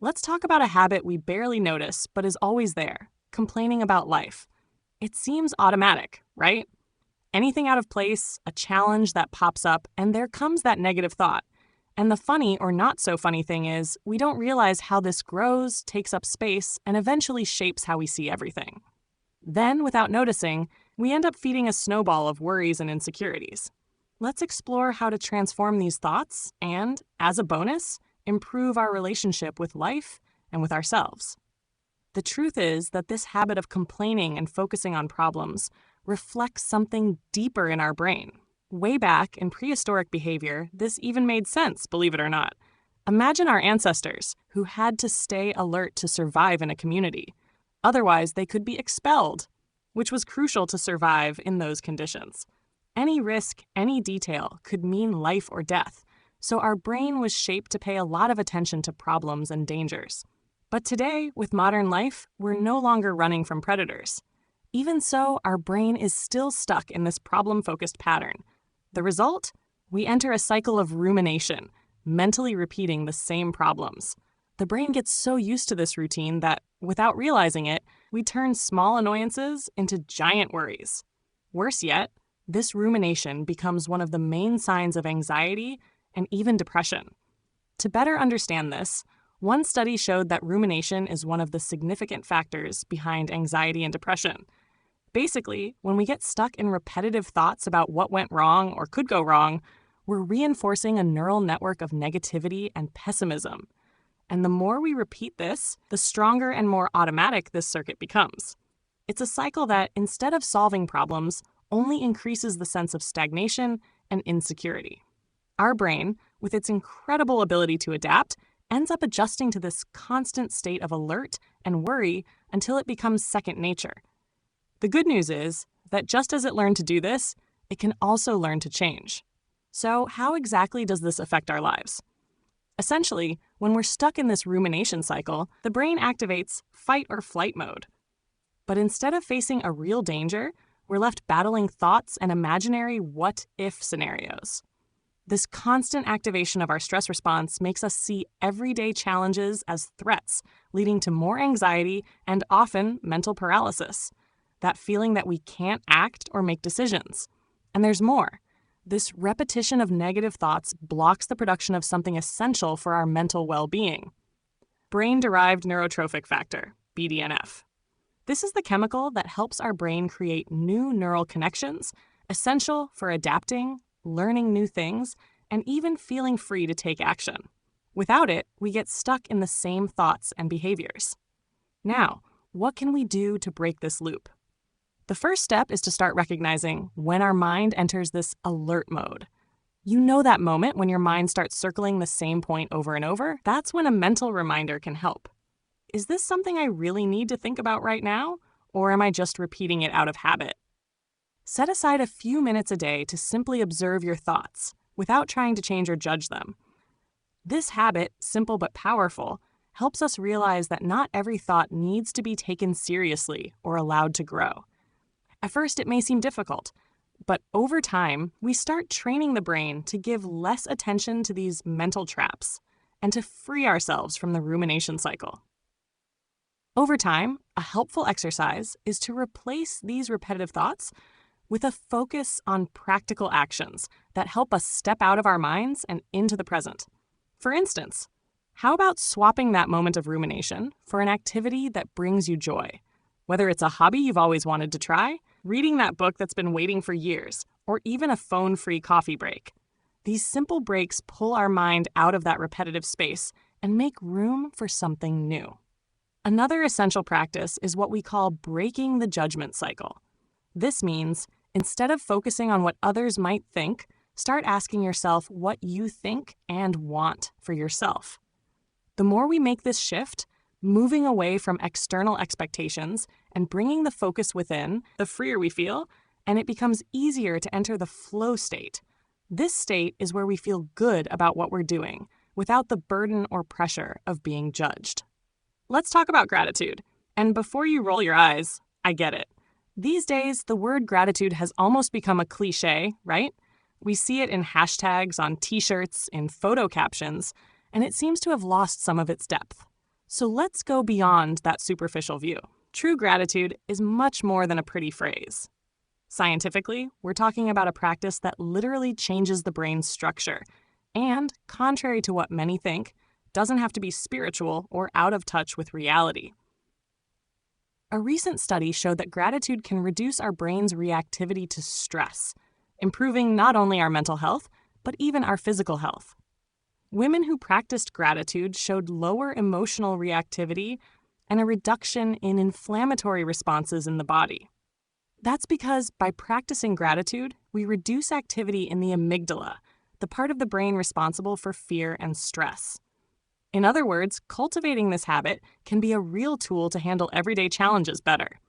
Let's talk about a habit we barely notice but is always there: complaining about life. It seems automatic, right? Anything out of place, a challenge that pops up, and there comes that negative thought. And the funny or not so funny thing is, we don't realize how this grows, takes up space, and eventually shapes how we see everything. Then, without noticing, we end up feeding a snowball of worries and insecurities. Let's explore how to transform these thoughts and, as a bonus, improve our relationship with life and with ourselves. The truth is that this habit of complaining and focusing on problems reflects something deeper in our brain. Way back in prehistoric behavior, this even made sense, believe it or not. Imagine our ancestors, who had to stay alert to survive in a community. Otherwise, they could be expelled, which was crucial to survive in those conditions. Any risk, any detail could mean life or death, so our brain was shaped to pay a lot of attention to problems and dangers. But today, with modern life, we're no longer running from predators. Even so, our brain is still stuck in this problem-focused pattern. The result? We enter a cycle of rumination, mentally repeating the same problems. The brain gets so used to this routine that, without realizing it, we turn small annoyances into giant worries. Worse yet, this rumination becomes one of the main signs of anxiety and even depression. To better understand this, one study showed that rumination is one of the significant factors behind anxiety and depression. Basically, when we get stuck in repetitive thoughts about what went wrong or could go wrong, we're reinforcing a neural network of negativity and pessimism. And the more we repeat this, the stronger and more automatic this circuit becomes. It's a cycle that, instead of solving problems, only increases the sense of stagnation and insecurity. Our brain, with its incredible ability to adapt, ends up adjusting to this constant state of alert and worry until it becomes second nature. The good news is that just as it learned to do this, it can also learn to change. So how exactly does this affect our lives? Essentially, when we're stuck in this rumination cycle, the brain activates fight or flight mode. But instead of facing a real danger, we're left battling thoughts and imaginary what-if scenarios. This constant activation of our stress response makes us see everyday challenges as threats, leading to more anxiety and often mental paralysis. That feeling that we can't act or make decisions. And there's more. This repetition of negative thoughts blocks the production of something essential for our mental well-being: brain-derived neurotrophic factor, BDNF. This is the chemical that helps our brain create new neural connections, essential for adapting, learning new things, and even feeling free to take action. Without it, we get stuck in the same thoughts and behaviors. Now, what can we do to break this loop? The first step is to start recognizing when our mind enters this alert mode. You know that moment when your mind starts circling the same point over and over? That's when a mental reminder can help. Is this something I really need to think about right now, or am I just repeating it out of habit? Set aside a few minutes a day to simply observe your thoughts, without trying to change or judge them. This habit, simple but powerful, helps us realize that not every thought needs to be taken seriously or allowed to grow. At first, it may seem difficult, but over time, we start training the brain to give less attention to these mental traps and to free ourselves from the rumination cycle. Over time, a helpful exercise is to replace these repetitive thoughts with a focus on practical actions that help us step out of our minds and into the present. For instance, how about swapping that moment of rumination for an activity that brings you joy? Whether it's a hobby you've always wanted to try, reading that book that's been waiting for years, or even a phone-free coffee break. These simple breaks pull our mind out of that repetitive space and make room for something new. Another essential practice is what we call breaking the judgment cycle. This means, instead of focusing on what others might think, start asking yourself what you think and want for yourself. The more we make this shift, moving away from external expectations and bringing the focus within, the freer we feel, and it becomes easier to enter the flow state. This state is where we feel good about what we're doing, without the burden or pressure of being judged. Let's talk about gratitude. And before you roll your eyes, I get it. These days, the word gratitude has almost become a cliche, right? We see it in hashtags, on t-shirts, in photo captions, and it seems to have lost some of its depth. So let's go beyond that superficial view. True gratitude is much more than a pretty phrase. Scientifically, we're talking about a practice that literally changes the brain's structure and, contrary to what many think, doesn't have to be spiritual or out of touch with reality. A recent study showed that gratitude can reduce our brain's reactivity to stress, improving not only our mental health, but even our physical health. Women who practiced gratitude showed lower emotional reactivity and a reduction in inflammatory responses in the body. That's because by practicing gratitude, we reduce activity in the amygdala, the part of the brain responsible for fear and stress. In other words, cultivating this habit can be a real tool to handle everyday challenges better.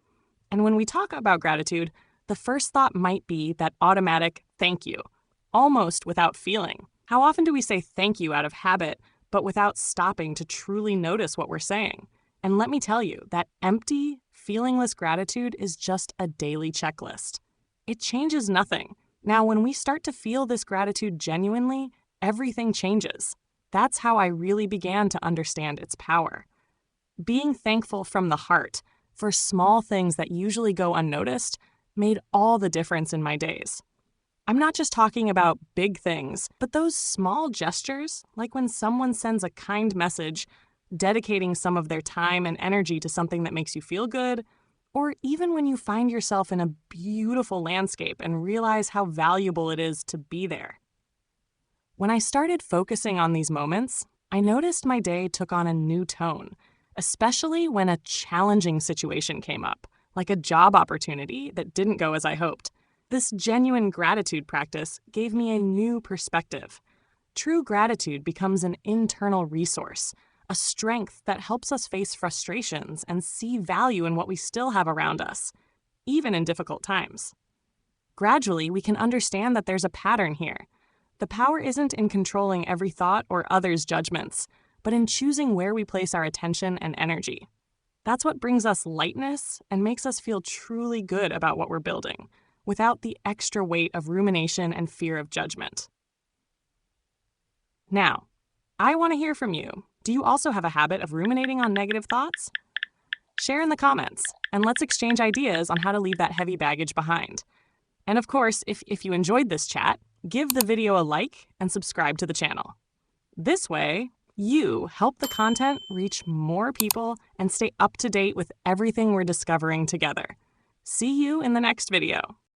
And when we talk about gratitude, the first thought might be that automatic thank you, almost without feeling. How often do we say thank you out of habit, but without stopping to truly notice what we're saying? And let me tell you, that empty, feelingless gratitude is just a daily checklist. It changes nothing. Now, when we start to feel this gratitude genuinely, everything changes. That's how I really began to understand its power. Being thankful from the heart for small things that usually go unnoticed made all the difference in my days. I'm not just talking about big things, but those small gestures, like when someone sends a kind message, dedicating some of their time and energy to something that makes you feel good, or even when you find yourself in a beautiful landscape and realize how valuable it is to be there. When I started focusing on these moments, I noticed my day took on a new tone, especially when a challenging situation came up, like a job opportunity that didn't go as I hoped. This genuine gratitude practice gave me a new perspective. True gratitude becomes an internal resource, a strength that helps us face frustrations and see value in what we still have around us, even in difficult times. Gradually, we can understand that there's a pattern here. The power isn't in controlling every thought or others' judgments, but in choosing where we place our attention and energy. That's what brings us lightness and makes us feel truly good about what we're building, without the extra weight of rumination and fear of judgment. Now, I want to hear from you. Do you also have a habit of ruminating on negative thoughts? Share in the comments, and let's exchange ideas on how to leave that heavy baggage behind. And of course, if you enjoyed this chat, give the video a like and subscribe to the channel. This way, you help the content reach more people and stay up to date with everything we're discovering together. See you in the next video.